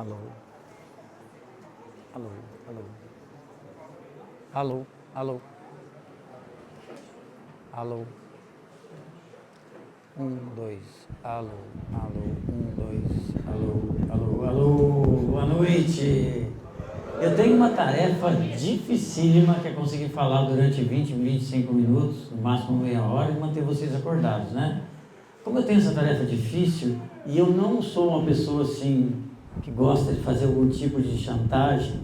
Alô? Alô? Alô? Alô? Alô? Alô? 2, alô, alô, 2, alô, alô, alô, boa noite. Eu tenho uma tarefa dificílima que é conseguir falar durante 20, 25 minutos, no máximo meia hora, e manter vocês acordados, né? Como eu tenho essa tarefa difícil, e eu não sou uma pessoa assim, que gosta de fazer algum tipo de chantagem,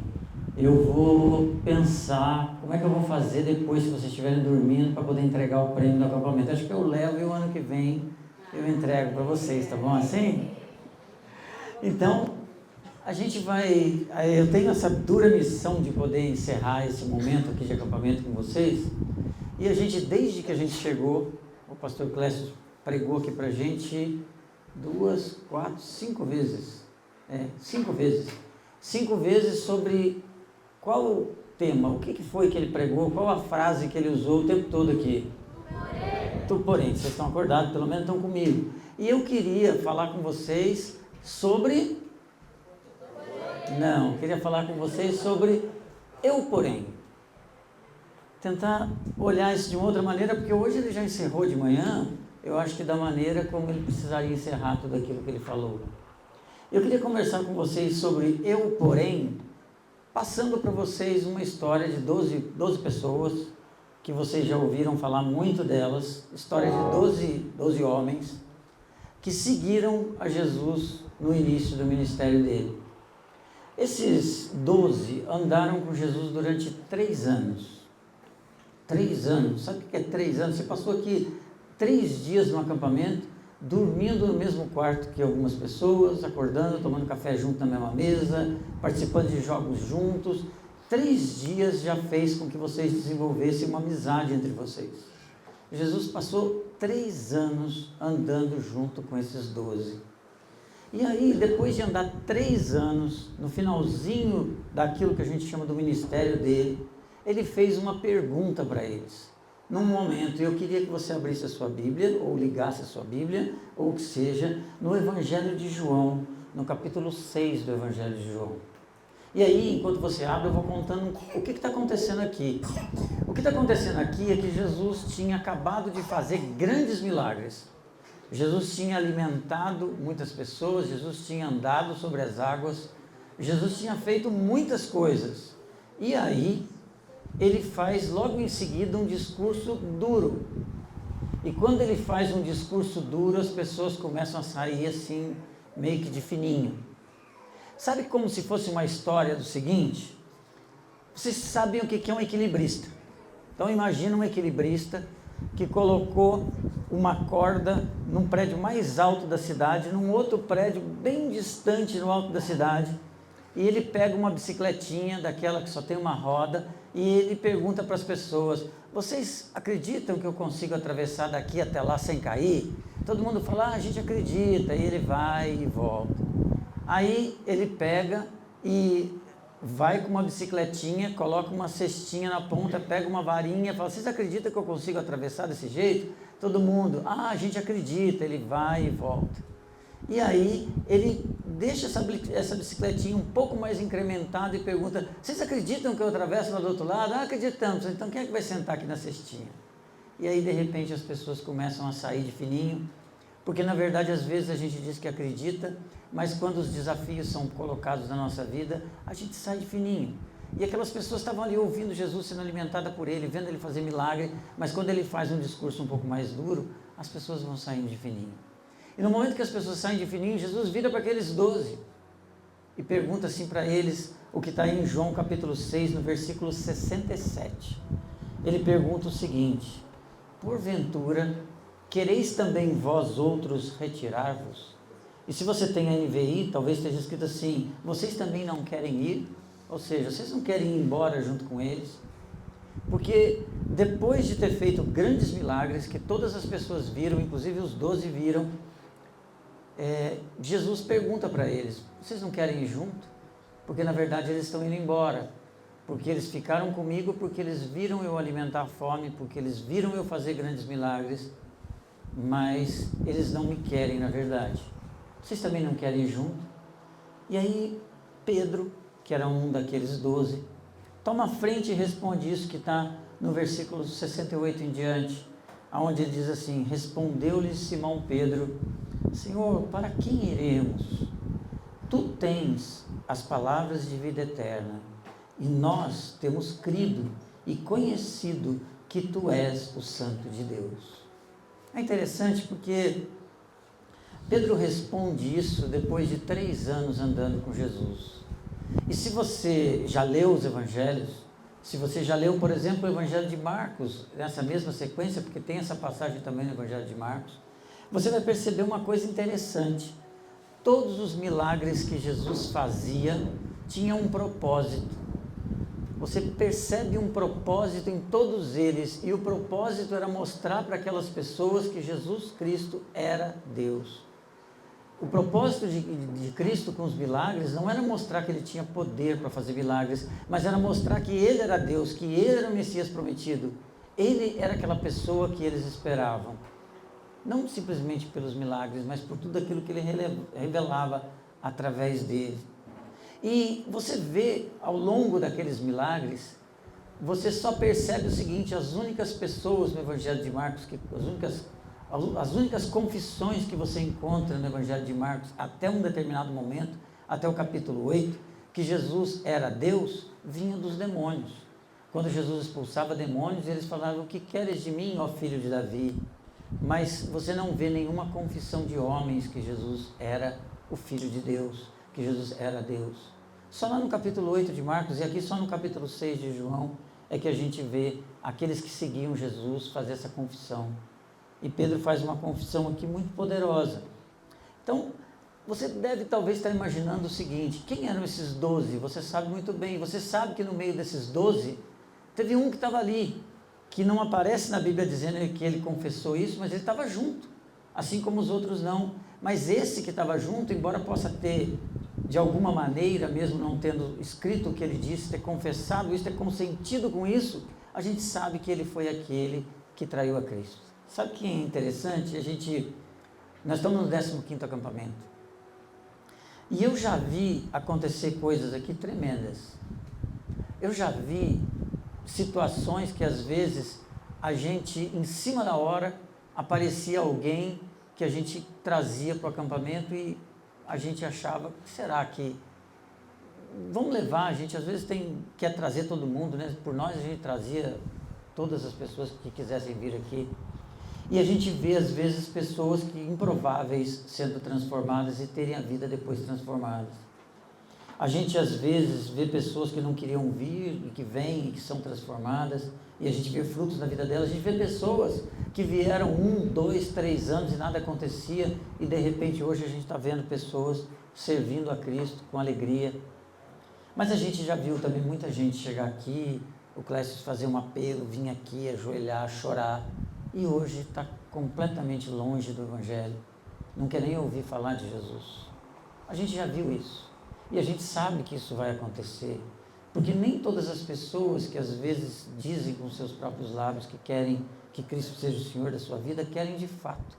eu vou pensar como é que eu vou fazer depois, se vocês estiverem dormindo, para poder entregar o prêmio do acampamento. Acho que eu levo e o ano que vem eu entrego para vocês, tá bom assim? Então, a gente vai... Eu tenho essa dura missão de poder encerrar esse momento aqui de acampamento com vocês. E a gente, desde que a gente chegou, o pastor Clécio pregou aqui para a gente 2, 4, 5 vezes. 5 vezes. 5 vezes sobre qual o tema, o que foi que ele pregou, qual a frase que ele usou o tempo todo aqui. Porém, vocês estão acordados, pelo menos estão comigo. E eu queria falar com vocês sobre... Não, queria falar com vocês sobre eu, porém. Tentar olhar isso de uma outra maneira, porque hoje ele já encerrou de manhã, eu acho que da maneira como ele precisaria encerrar tudo aquilo que ele falou. Eu queria conversar com vocês sobre eu, porém, passando para vocês uma história de 12 pessoas, que vocês já ouviram falar muito delas, história de 12 homens, que seguiram a Jesus no início do ministério dele. Esses 12 andaram com Jesus durante 3 anos. 3 anos, sabe o que é 3 anos? Você passou aqui 3 dias no acampamento, dormindo no mesmo quarto que algumas pessoas, acordando, tomando café junto na mesma mesa, participando de jogos juntos. 3 dias já fez com que vocês desenvolvessem uma amizade entre vocês. Jesus passou 3 anos andando junto com esses 12. E aí, depois de andar 3 anos, no finalzinho daquilo que a gente chama do ministério dele, ele fez uma pergunta para eles. Num momento, eu queria que você abrisse a sua Bíblia, ou ligasse a sua Bíblia, ou que seja, no Evangelho de João, no capítulo 6 do Evangelho de João. E aí, enquanto você abre, eu vou contando o que está acontecendo aqui. O que está acontecendo aqui é que Jesus tinha acabado de fazer grandes milagres. Jesus tinha alimentado muitas pessoas, Jesus tinha andado sobre as águas, Jesus tinha feito muitas coisas. E aí, ele faz logo em seguida um discurso duro. E quando ele faz um discurso duro, as pessoas começam a sair assim, meio que de fininho. Sabe como se fosse uma história do seguinte? Vocês sabem o que é um equilibrista. Então imagina um equilibrista que colocou uma corda num prédio mais alto da cidade, num outro prédio bem distante no alto da cidade, e ele pega uma bicicletinha, daquela que só tem uma roda, e ele pergunta para as pessoas: vocês acreditam que eu consigo atravessar daqui até lá sem cair? Todo mundo fala: a gente acredita, e ele vai e volta. Aí ele pega e vai com uma bicicletinha, coloca uma cestinha na ponta, pega uma varinha e fala: vocês acreditam que eu consigo atravessar desse jeito? Todo mundo: a gente acredita. Ele vai e volta. E aí ele deixa essa bicicletinha um pouco mais incrementada e pergunta: vocês acreditam que eu atravesso lá do outro lado? Acreditamos. Então quem é que vai sentar aqui na cestinha? E aí de repente as pessoas começam a sair de fininho, porque na verdade às vezes a gente diz que acredita, mas quando os desafios são colocados na nossa vida, a gente sai de fininho. E aquelas pessoas estavam ali ouvindo Jesus sendo alimentada por ele, vendo ele fazer milagre, mas quando ele faz um discurso um pouco mais duro, as pessoas vão saindo de fininho. E no momento que as pessoas saem de fininho, Jesus vira para aqueles 12 e pergunta assim para eles, o que está em João capítulo 6, no versículo 67. Ele pergunta o seguinte: porventura, quereis também vós outros retirar-vos? E se você tem a NVI, talvez esteja escrito assim: vocês também não querem ir? Ou seja, vocês não querem ir embora junto com eles? Porque depois de ter feito grandes milagres, que todas as pessoas viram, inclusive os 12 viram, Jesus pergunta para eles: vocês não querem ir junto? Porque na verdade eles estão indo embora, porque eles ficaram comigo, porque eles viram eu alimentar a fome, porque eles viram eu fazer grandes milagres, mas eles não me querem na verdade. Vocês também não querem ir junto? E aí Pedro, que era um daqueles 12, toma a frente e responde isso que está no versículo 68 em diante, onde ele diz assim: respondeu-lhe Simão Pedro: Senhor, para quem iremos? Tu tens as palavras de vida eterna, e nós temos crido e conhecido que tu és o Santo de Deus. É interessante porque Pedro responde isso depois de 3 anos andando com Jesus. E se você já leu os evangelhos, se você já leu, por exemplo, o Evangelho de Marcos, nessa mesma sequência, porque tem essa passagem também no Evangelho de Marcos, você vai perceber uma coisa interessante. Todos os milagres que Jesus fazia tinham um propósito. Você percebe um propósito em todos eles, e o propósito era mostrar para aquelas pessoas que Jesus Cristo era Deus. O propósito de Cristo com os milagres não era mostrar que ele tinha poder para fazer milagres, mas era mostrar que ele era Deus, que ele era o Messias prometido. Ele era aquela pessoa que eles esperavam. Não simplesmente pelos milagres, mas por tudo aquilo que ele revelava através dele. E você vê ao longo daqueles milagres, você só percebe o seguinte: as únicas pessoas no Evangelho de Marcos, as únicas confissões que você encontra no Evangelho de Marcos, até um determinado momento, até o capítulo 8, que Jesus era Deus, vinha dos demônios. Quando Jesus expulsava demônios, eles falavam: o que queres de mim, ó filho de Davi? Mas você não vê nenhuma confissão de homens que Jesus era o Filho de Deus, que Jesus era Deus. Só lá no capítulo 8 de Marcos, e aqui só no capítulo 6 de João, é que a gente vê aqueles que seguiam Jesus fazer essa confissão. E Pedro faz uma confissão aqui muito poderosa. Então, você deve talvez estar imaginando o seguinte: quem eram esses 12? Você sabe muito bem. Você sabe que no meio desses 12, teve um que estava ali, que não aparece na Bíblia dizendo que ele confessou isso, mas ele estava junto, assim como os outros não. Mas esse que estava junto, embora possa ter, de alguma maneira, mesmo não tendo escrito o que ele disse, ter confessado isso, ter consentido com isso, a gente sabe que ele foi aquele que traiu a Cristo. Sabe o que é interessante? Nós estamos no 15º acampamento. E eu já vi acontecer coisas aqui tremendas. Eu já vi situações que às vezes a gente, em cima da hora, aparecia alguém que a gente trazia para o acampamento e a gente achava: será que vamos levar? A gente às vezes quer trazer todo mundo, né? Por nós a gente trazia todas as pessoas que quisessem vir aqui. E a gente vê às vezes pessoas improváveis sendo transformadas e terem a vida depois transformadas. A gente às vezes vê pessoas que não queriam vir e que vêm e que são transformadas, e a gente vê frutos na vida delas. A gente vê pessoas que vieram 1, 2, 3 anos e nada acontecia, e de repente hoje a gente está vendo pessoas servindo a Cristo com alegria. Mas a gente já viu também muita gente chegar aqui, o Clécio fazer um apelo, vir aqui, ajoelhar, chorar, e hoje está completamente longe do Evangelho, não quer nem ouvir falar de Jesus. A gente já viu isso. E a gente sabe que isso vai acontecer, porque nem todas as pessoas que às vezes dizem com seus próprios lábios que querem que Cristo seja o Senhor da sua vida, querem de fato.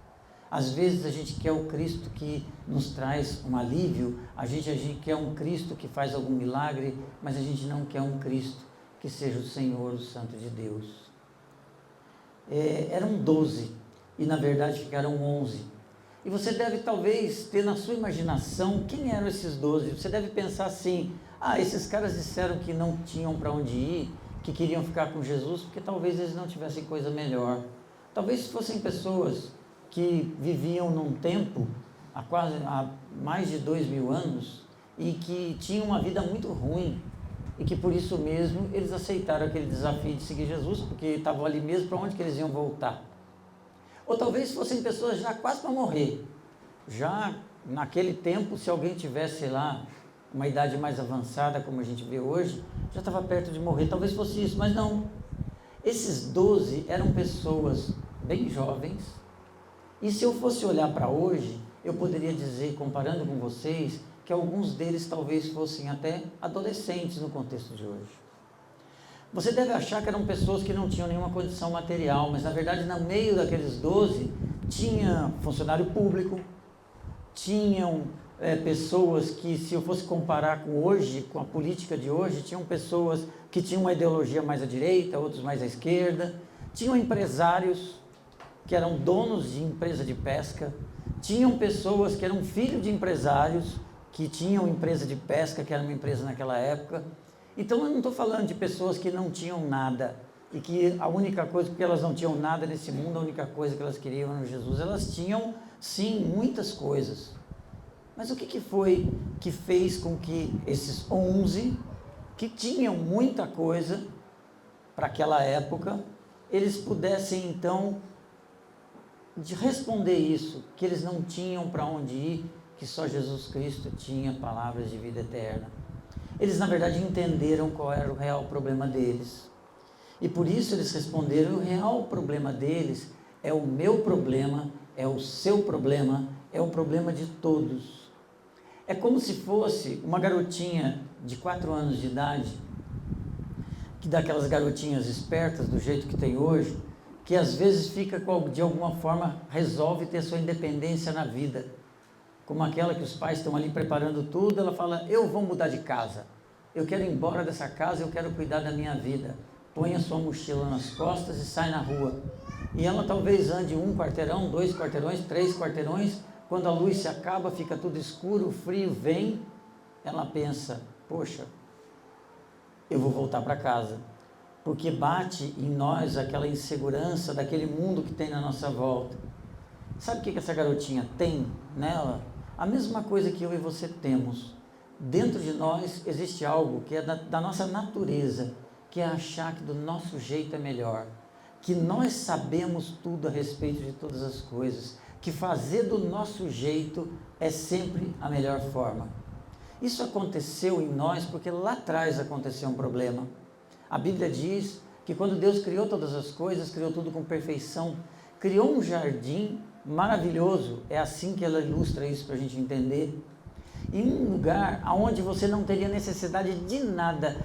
Às vezes a gente quer o Cristo que nos traz um alívio, a gente quer um Cristo que faz algum milagre, mas a gente não quer um Cristo que seja o Senhor, o Santo de Deus. Eram 12, e na verdade ficaram 11. E você deve talvez ter na sua imaginação quem eram esses 12. Você deve pensar assim: esses caras disseram que não tinham para onde ir, que queriam ficar com Jesus, porque talvez eles não tivessem coisa melhor. Talvez fossem pessoas que viviam num tempo há mais de 2000 anos e que tinham uma vida muito ruim, e que por isso mesmo eles aceitaram aquele desafio de seguir Jesus, porque estavam ali mesmo, para onde que eles iam voltar. Ou talvez fossem pessoas já quase para morrer. Já naquele tempo, se alguém tivesse lá uma idade mais avançada, como a gente vê hoje, já estava perto de morrer. Talvez fosse isso, mas não. Esses 12 eram pessoas bem jovens. E se eu fosse olhar para hoje, eu poderia dizer, comparando com vocês, que alguns deles talvez fossem até adolescentes no contexto de hoje. Você deve achar que eram pessoas que não tinham nenhuma condição material, mas na verdade no meio daqueles 12 tinha funcionário público, tinham pessoas que, se eu fosse comparar com hoje, com a política de hoje, tinham pessoas que tinham uma ideologia mais à direita, outros mais à esquerda, tinham empresários que eram donos de empresa de pesca, tinham pessoas que eram filhos de empresários, que tinham empresa de pesca, que era uma empresa naquela época. Então eu não estou falando de pessoas que não tinham nada, e que a única coisa, porque elas não tinham nada nesse mundo, a única coisa que elas queriam era Jesus. Elas tinham, sim, muitas coisas. Mas o que foi que fez com que esses 11, que tinham muita coisa para aquela época, eles pudessem então responder isso, que eles não tinham para onde ir, que só Jesus Cristo tinha palavras de vida eterna? Eles, na verdade, entenderam qual era o real problema deles. E por isso eles responderam: o real problema deles é o meu problema, é o seu problema, é o problema de todos. É como se fosse uma garotinha de 4 anos de idade, que daquelas garotinhas espertas do jeito que tem hoje, que às vezes fica, de alguma forma, resolve ter sua independência na vida. Como aquela que os pais estão ali preparando tudo, ela fala: eu vou mudar de casa, eu quero ir embora dessa casa, eu quero cuidar da minha vida. Põe a sua mochila nas costas e sai na rua. E ela talvez ande 1 quarteirão, 2 quarteirões, 3 quarteirões, quando a luz se acaba, fica tudo escuro, o frio vem, ela pensa: poxa, eu vou voltar para casa. Porque bate em nós aquela insegurança daquele mundo que tem na nossa volta. Sabe o que essa garotinha tem nela? A mesma coisa que eu e você temos. Dentro de nós existe algo que é da nossa natureza, que é achar que do nosso jeito é melhor, que nós sabemos tudo a respeito de todas as coisas, que fazer do nosso jeito é sempre a melhor forma. Isso aconteceu em nós porque lá atrás aconteceu um problema. A Bíblia diz que quando Deus criou todas as coisas, criou tudo com perfeição, criou um jardim maravilhoso, é assim que ela ilustra isso para a gente entender, em um lugar onde você não teria necessidade de nada.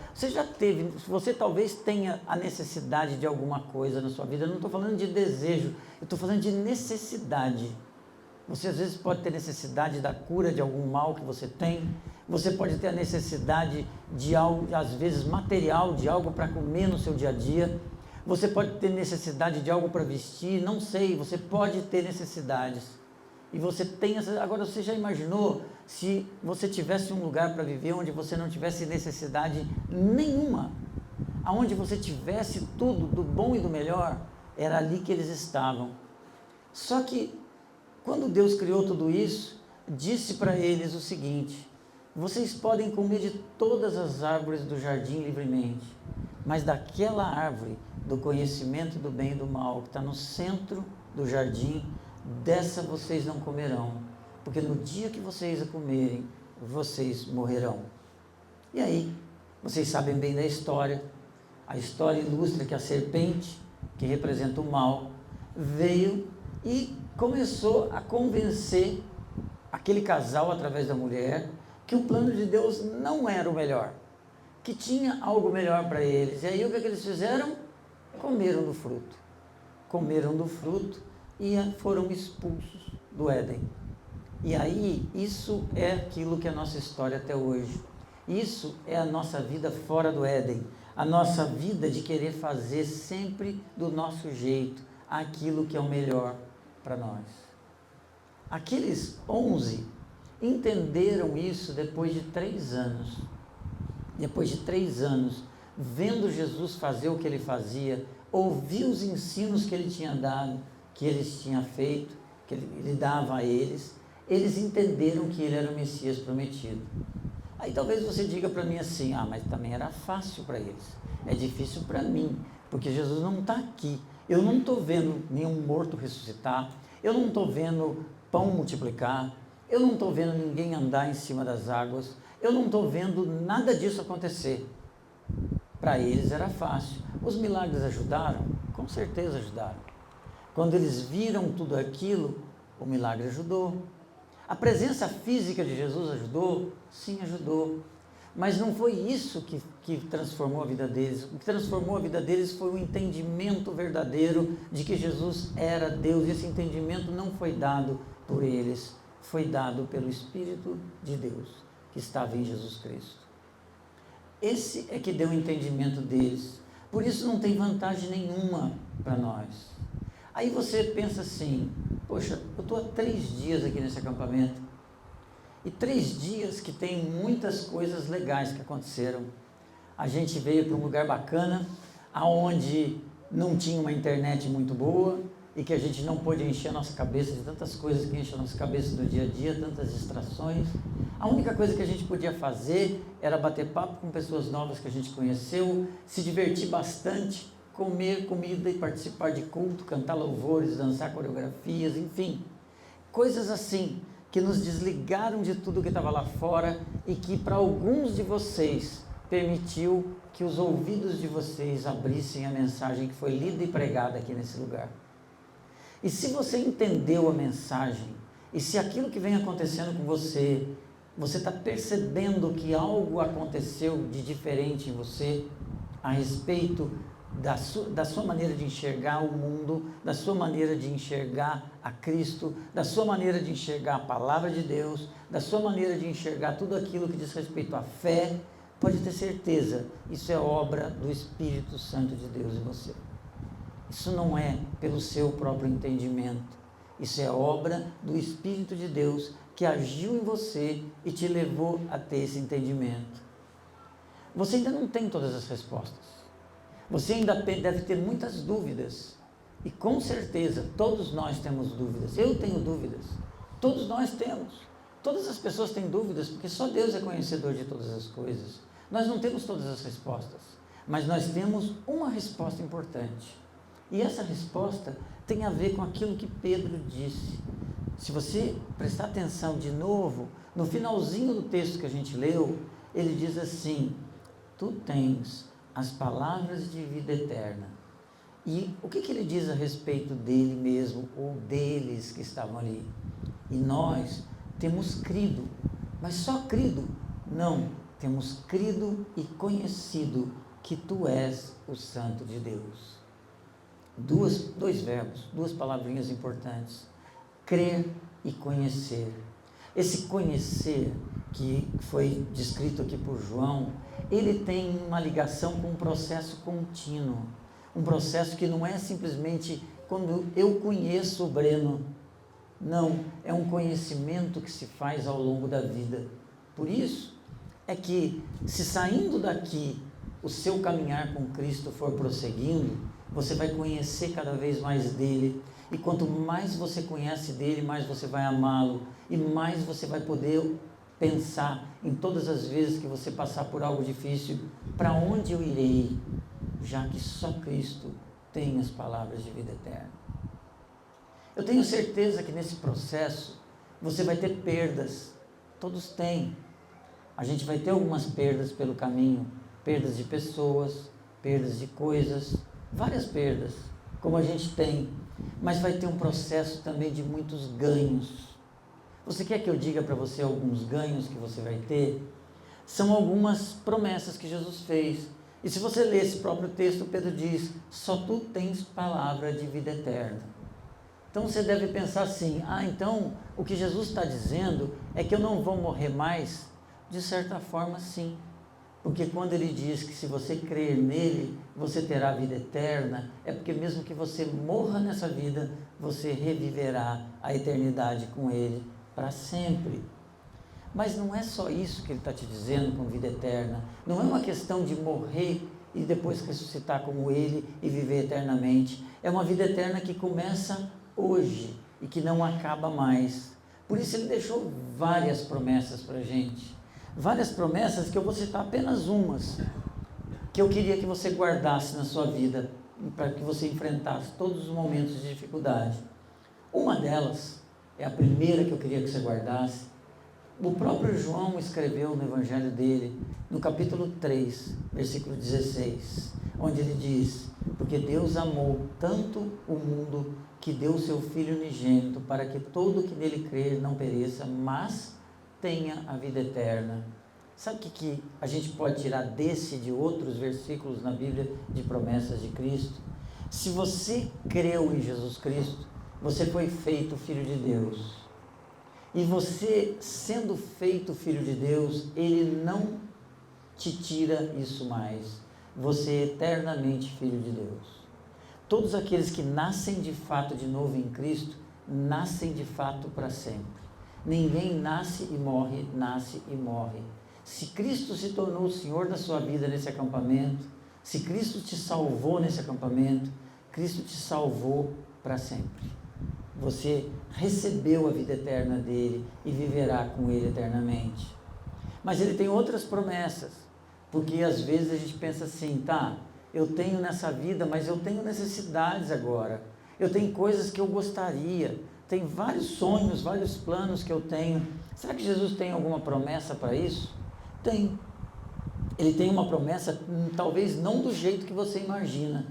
Você talvez tenha a necessidade de alguma coisa na sua vida. Eu não estou falando de desejo, eu estou falando de necessidade. Você às vezes pode ter necessidade da cura de algum mal que você tem, você pode ter a necessidade de algo, às vezes material, de algo para comer no seu dia a dia, você pode ter necessidade de algo para vestir, não sei, você pode ter necessidades. E você tem agora você já imaginou se você tivesse um lugar para viver onde você não tivesse necessidade nenhuma, aonde você tivesse tudo do bom e do melhor? Era ali que eles estavam. Só que quando Deus criou tudo isso, disse para eles o seguinte: vocês podem comer de todas as árvores do jardim livremente, mas daquela árvore do conhecimento do bem e do mal, que está no centro do jardim, dessa vocês não comerão, porque no dia que vocês a comerem, vocês morrerão. E aí, vocês sabem bem da história. A história ilustra que a serpente, que representa o mal, veio e começou a convencer aquele casal, através da mulher, que o plano de Deus não era o melhor, que tinha algo melhor para eles. E aí o que eles fizeram? Comeram do fruto. Comeram do fruto e foram expulsos do Éden. E aí, isso é aquilo que é a nossa história até hoje. Isso é a nossa vida fora do Éden. A nossa vida de querer fazer sempre do nosso jeito aquilo que é o melhor para nós. Aqueles 11 entenderam isso depois de 3 anos. Depois de 3 anos, vendo Jesus fazer o que ele fazia, ouvir os ensinos que ele tinha dado, que eles tinham feito, que ele dava a eles, eles entenderam que ele era o Messias prometido. Aí talvez você diga para mim assim: mas também era fácil para eles, é difícil para mim, porque Jesus não está aqui, eu não estou vendo nenhum morto ressuscitar, eu não estou vendo pão multiplicar, eu não estou vendo ninguém andar em cima das águas, eu não estou vendo nada disso acontecer. Para eles era fácil. Os milagres ajudaram? Com certeza ajudaram. Quando eles viram tudo aquilo, o milagre ajudou. A presença física de Jesus ajudou? Sim, ajudou. Mas não foi isso que transformou a vida deles. O que transformou a vida deles foi o entendimento verdadeiro de que Jesus era Deus. E esse entendimento não foi dado por eles, foi dado pelo Espírito de Deus, que estava em Jesus Cristo. Esse é que deu o entendimento deles. Por isso não tem vantagem nenhuma para nós. Aí você pensa assim, poxa, eu estou há 3 dias aqui nesse acampamento, e 3 dias que tem muitas coisas legais que aconteceram. A gente veio para um lugar bacana, aonde não tinha uma internet muito boa, e que a gente não pôde encher a nossa cabeça de tantas coisas que enchem a nossa cabeça no dia a dia, tantas distrações. A única coisa que a gente podia fazer era bater papo com pessoas novas que a gente conheceu, se divertir bastante, comer comida e participar de culto, cantar louvores, dançar coreografias, enfim. Coisas assim, que nos desligaram de tudo que estava lá fora e que para alguns de vocês permitiu que os ouvidos de vocês abrissem a mensagem que foi lida e pregada aqui nesse lugar. E se você entendeu a mensagem, e se aquilo que vem acontecendo com você, você está percebendo que algo aconteceu de diferente em você, a respeito da sua maneira de enxergar o mundo, da sua maneira de enxergar a Cristo, da sua maneira de enxergar a palavra de Deus, da sua maneira de enxergar tudo aquilo que diz respeito à fé, pode ter certeza, isso é obra do Espírito Santo de Deus em você. Isso não é pelo seu próprio entendimento, isso é obra do Espírito de Deus que agiu em você e te levou a ter esse entendimento. Você ainda não tem todas as respostas, você ainda deve ter muitas dúvidas, e com certeza todos nós temos dúvidas. Eu tenho dúvidas, todos nós temos, todas as pessoas têm dúvidas, porque só Deus é conhecedor de todas as coisas. Nós não temos todas as respostas, mas nós temos uma resposta importante. E essa resposta tem a ver com aquilo que Pedro disse. Se você prestar atenção de novo, no finalzinho do texto que a gente leu, ele diz assim: tu tens as palavras de vida eterna. E o que ele diz a respeito dele mesmo, ou deles que estavam ali? E nós temos crido, mas só crido? Não, temos crido e conhecido que tu és o Santo de Deus. Dois verbos, 2 palavrinhas importantes: crer e conhecer. Esse conhecer que foi descrito aqui por João, ele tem uma ligação com um processo contínuo, um processo que não é simplesmente quando eu conheço o Breno, não, é um conhecimento que se faz ao longo da vida. Por isso é que, se saindo daqui o seu caminhar com Cristo for prosseguindo, você vai conhecer cada vez mais dele, e quanto mais você conhece dele, mais você vai amá-lo, e mais você vai poder pensar em todas as vezes que você passar por algo difícil: para onde eu irei, já que só Cristo tem as palavras de vida eterna. Eu tenho certeza que nesse processo você vai ter perdas, todos têm. A gente vai ter algumas perdas pelo caminho, perdas de pessoas, perdas de coisas, várias perdas, como a gente tem, mas vai ter um processo também de muitos ganhos. Você quer que eu diga para você alguns ganhos que você vai ter? São algumas promessas que Jesus fez, e se você ler esse próprio texto, Pedro diz: só tu tens palavra de vida eterna. Então você deve pensar assim: então o que Jesus está dizendo é que eu não vou morrer mais? De certa forma, sim. Porque quando ele diz que se você crer nele, você terá vida eterna, é porque mesmo que você morra nessa vida, você reviverá a eternidade com ele para sempre. Mas não é só isso que ele está te dizendo com vida eterna. Não é uma questão de morrer e depois ressuscitar como ele e viver eternamente. É uma vida eterna que começa hoje e que não acaba mais. Por isso ele deixou várias promessas para a gente. Várias promessas que eu vou citar apenas umas, que eu queria que você guardasse na sua vida, para que você enfrentasse todos os momentos de dificuldade. Uma delas, é a primeira que eu queria que você guardasse. O próprio João escreveu no evangelho dele, no capítulo 3, versículo 16, onde ele diz: porque Deus amou tanto o mundo que deu o seu Filho unigênito, para que todo que nele crer não pereça, mas tenha a vida eterna. Sabe o que a gente pode tirar desse e de outros versículos na Bíblia de promessas de Cristo? Se você creu em Jesus Cristo, você foi feito filho de Deus. E você, sendo feito filho de Deus, Ele não te tira isso mais. Você é eternamente filho de Deus. Todos aqueles que nascem de fato de novo em Cristo, nascem de fato para sempre. Ninguém nasce e morre, nasce e morre. Se Cristo se tornou o Senhor da sua vida nesse acampamento, se Cristo te salvou nesse acampamento, Cristo te salvou para sempre. Você recebeu a vida eterna dele e viverá com ele eternamente. Mas ele tem outras promessas, porque às vezes a gente pensa assim, tá, eu tenho nessa vida, mas eu tenho necessidades agora, eu tenho coisas que eu gostaria, tem vários sonhos, vários planos que eu tenho. Será que Jesus tem alguma promessa para isso? Tem. Ele tem uma promessa, talvez não do jeito que você imagina,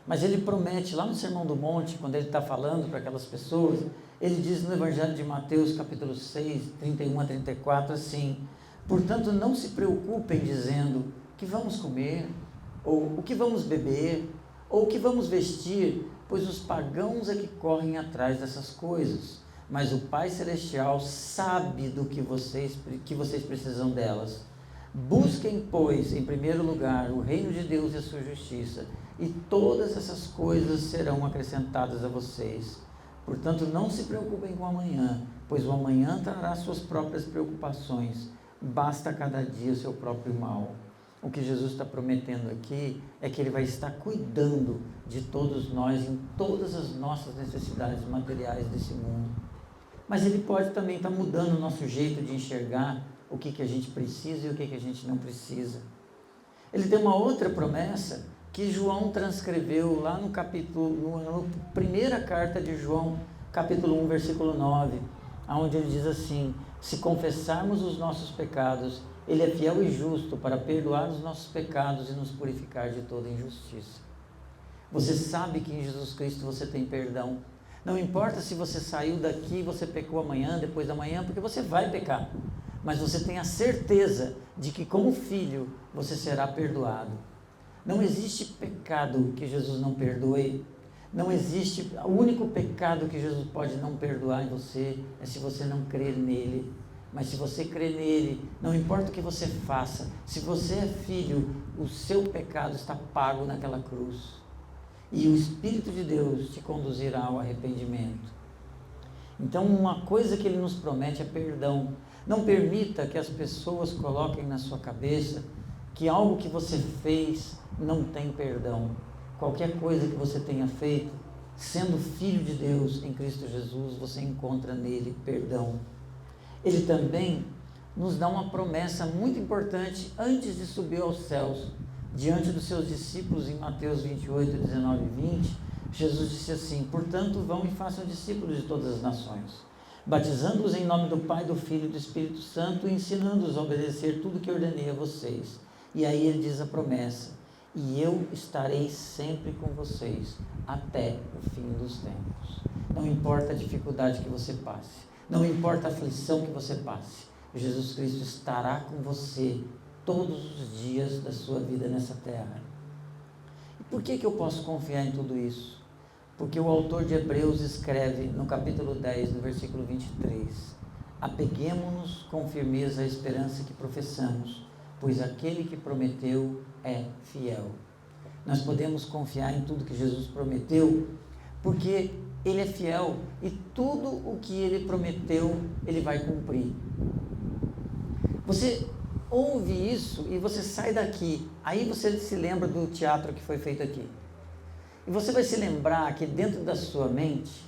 mas ele promete lá no Sermão do Monte, quando ele está falando para aquelas pessoas, ele diz no Evangelho de Mateus, capítulo 6, 31 a 34, assim: portanto, não se preocupem dizendo que vamos comer, ou o que vamos beber, ou o que vamos vestir, pois os pagãos é que correm atrás dessas coisas, mas o Pai Celestial sabe do que vocês precisam delas. Busquem, pois, em primeiro lugar, o reino de Deus e a sua justiça, e todas essas coisas serão acrescentadas a vocês. Portanto, não se preocupem com o amanhã, pois o amanhã trará suas próprias preocupações. Basta a cada dia o seu próprio mal. O que Jesus está prometendo aqui é que Ele vai estar cuidando de todos nós em todas as nossas necessidades materiais desse mundo. Mas Ele pode também estar mudando o nosso jeito de enxergar o que a gente precisa e o que a gente não precisa. Ele tem uma outra promessa que João transcreveu lá no na primeira carta de João, capítulo 1, versículo 9, onde ele diz assim: se confessarmos os nossos pecados, Ele é fiel e justo para perdoar os nossos pecados e nos purificar de toda injustiça. Você sabe que em Jesus Cristo você tem perdão. Não importa se você saiu daqui e você pecou amanhã, depois da manhã, porque você vai pecar. Mas você tem a certeza de que como filho você será perdoado. Não existe pecado que Jesus não perdoe. Não existe, o único pecado que Jesus pode não perdoar em você é se você não crer nele. Mas se você crer nele, não importa o que você faça, se você é filho, o seu pecado está pago naquela cruz. E o Espírito de Deus te conduzirá ao arrependimento. Então, uma coisa que ele nos promete é perdão. Não permita que as pessoas coloquem na sua cabeça que algo que você fez não tem perdão. Qualquer coisa que você tenha feito, sendo filho de Deus em Cristo Jesus, você encontra nele perdão. Ele também nos dá uma promessa muito importante antes de subir aos céus. Diante dos seus discípulos, em Mateus 28, 19 e 20, Jesus disse assim: portanto, vão e façam discípulos de todas as nações, batizando-os em nome do Pai, do Filho e do Espírito Santo, e ensinando-os a obedecer tudo que ordenei a vocês. E aí ele diz a promessa: e eu estarei sempre com vocês até o fim dos tempos. Não importa a dificuldade que você passe, não importa a aflição que você passe, Jesus Cristo estará com você todos os dias da sua vida nessa terra. E por que eu posso confiar em tudo isso? Porque o autor de Hebreus escreve no capítulo 10, no versículo 23, apeguemo-nos com firmeza à esperança que professamos, pois aquele que prometeu é fiel. Nós podemos confiar em tudo que Jesus prometeu, porque Ele é fiel e tudo o que Ele prometeu, Ele vai cumprir. Você ouve isso e você sai daqui, aí você se lembra do teatro que foi feito aqui. E você vai se lembrar que dentro da sua mente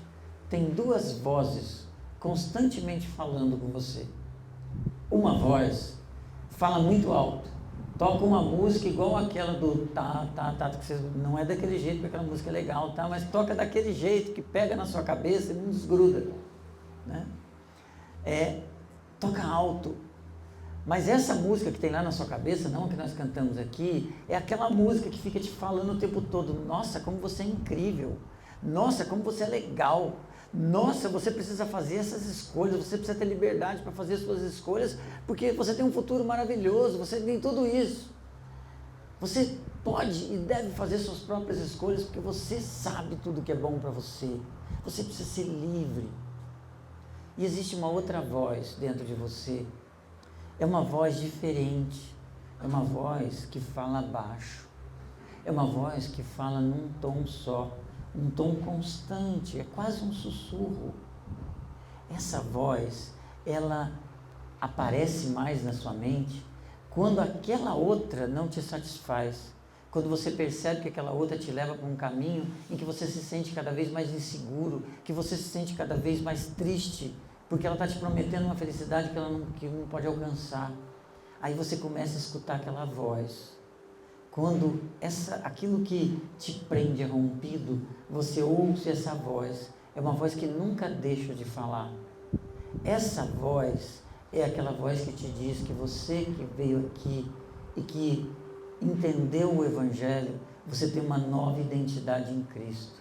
tem duas vozes constantemente falando com você. Uma voz fala muito alto, toca uma música igual aquela do que você, não é daquele jeito, porque aquela música é legal, tá? Mas toca daquele jeito que pega na sua cabeça e não desgruda, né? Toca alto. Mas essa música que tem lá na sua cabeça, não a que nós cantamos aqui, é aquela música que fica te falando o tempo todo: nossa, como você é incrível, nossa, como você é legal, nossa, você precisa fazer essas escolhas, você precisa ter liberdade para fazer as suas escolhas, porque você tem um futuro maravilhoso, você tem tudo isso. Você pode e deve fazer suas próprias escolhas, porque você sabe tudo que é bom para você. Você precisa ser livre. E existe uma outra voz dentro de você. É uma voz diferente. É uma voz que fala baixo. É uma voz que fala num tom só. Um tom constante. É quase um sussurro. Essa voz, ela aparece mais na sua mente quando aquela outra não te satisfaz. Quando você percebe que aquela outra te leva para um caminho em que você se sente cada vez mais inseguro, que você se sente cada vez mais triste, porque ela está te prometendo uma felicidade que não pode alcançar. Aí você começa a escutar aquela voz. Quando aquilo que te prende é rompido, você ouve essa voz. É uma voz que nunca deixa de falar. Essa voz é aquela voz que te diz que você que veio aqui e que entendeu o Evangelho, você tem uma nova identidade em Cristo.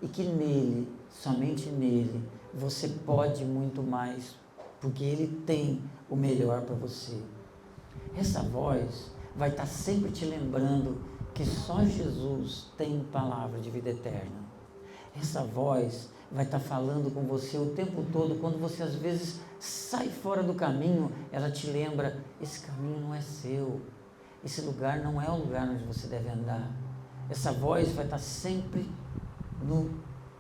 E que nele, somente nele, você pode muito mais, porque ele tem o melhor para você. Essa voz vai estar sempre te lembrando que só Jesus tem palavra de vida eterna. Essa voz vai estar falando com você o tempo todo. Quando você às vezes sai fora do caminho, ela te lembra: esse caminho não é seu, esse lugar não é o lugar onde você deve andar. Essa voz vai estar sempre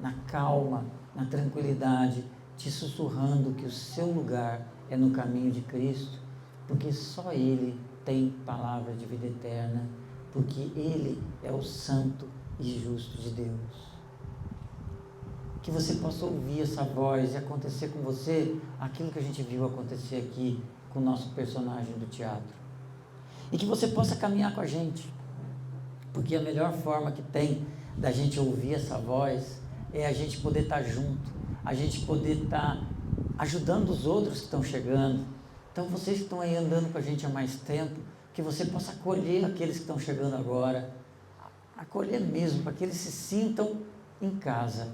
na calma, na tranquilidade, te sussurrando que o seu lugar é no caminho de Cristo, porque só Ele tem palavra de vida eterna, porque Ele é o santo e justo de Deus. Que você possa ouvir essa voz e acontecer com você aquilo que a gente viu acontecer aqui com o nosso personagem do teatro. E que você possa caminhar com a gente, porque a melhor forma que tem da gente ouvir essa voz é a gente poder estar junto, a gente poder estar ajudando os outros que estão chegando. Então vocês que estão aí andando com a gente há mais tempo, que você possa acolher aqueles que estão chegando agora, acolher mesmo, para que eles se sintam em casa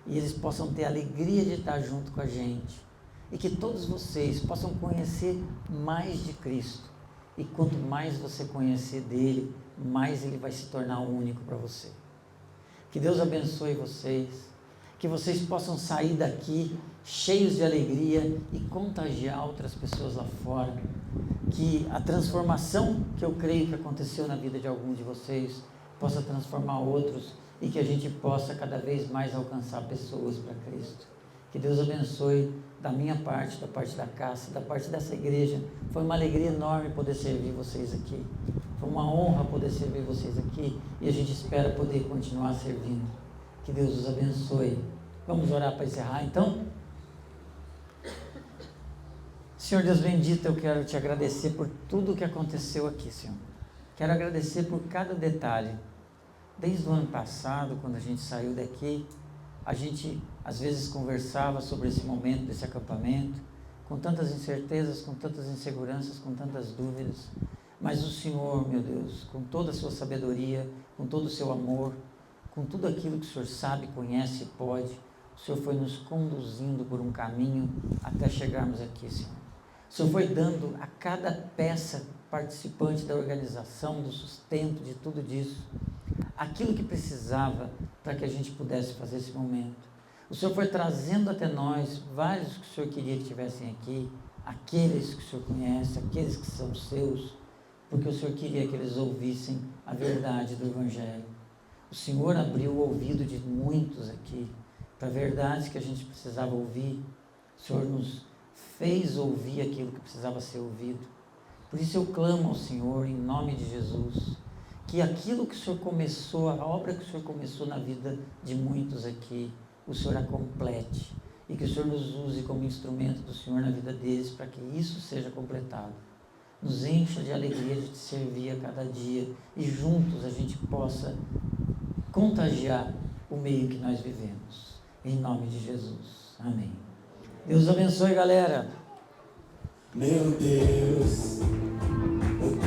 e eles possam ter a alegria de estar junto com a gente, e que todos vocês possam conhecer mais de Cristo. E quanto mais você conhecer dele, mais ele vai se tornar único para você. Que Deus abençoe vocês, que vocês possam sair daqui cheios de alegria e contagiar outras pessoas lá fora. Que a transformação que eu creio que aconteceu na vida de algum de vocês possa transformar outros, e que a gente possa cada vez mais alcançar pessoas para Cristo. Que Deus abençoe da minha parte, da parte da Cássia, da parte dessa igreja. Foi uma alegria enorme poder servir vocês aqui. Foi uma honra poder servir vocês aqui, e a gente espera poder continuar servindo. Que Deus os abençoe. Vamos orar para encerrar então? Senhor Deus bendito, eu quero te agradecer por tudo o que aconteceu aqui, Senhor. Quero agradecer por cada detalhe. Desde o ano passado, quando a gente saiu daqui, a gente às vezes conversava sobre esse momento, desse acampamento, com tantas incertezas, com tantas inseguranças, com tantas dúvidas. Mas o Senhor, meu Deus, com toda a sua sabedoria, com todo o seu amor, com tudo aquilo que o Senhor sabe, conhece e pode, o Senhor foi nos conduzindo por um caminho até chegarmos aqui, Senhor. O Senhor foi dando a cada peça participante da organização, do sustento, de tudo disso, aquilo que precisava para que a gente pudesse fazer esse momento. O Senhor foi trazendo até nós vários que o Senhor queria que estivessem aqui, aqueles que o Senhor conhece, aqueles que são seus, porque o Senhor queria que eles ouvissem a verdade do Evangelho. O Senhor abriu o ouvido de muitos aqui para verdades que a gente precisava ouvir. O Senhor nos fez ouvir aquilo que precisava ser ouvido. Por isso eu clamo ao Senhor, em nome de Jesus, que aquilo que o Senhor começou, a obra que o Senhor começou na vida de muitos aqui, o Senhor a complete, e que o Senhor nos use como instrumento do Senhor na vida deles, para que isso seja completado. Nos encha de alegria de te servir a cada dia, e juntos a gente possa contagiar o meio que nós vivemos. Em nome de Jesus. Amém. Deus abençoe, galera. Meu Deus.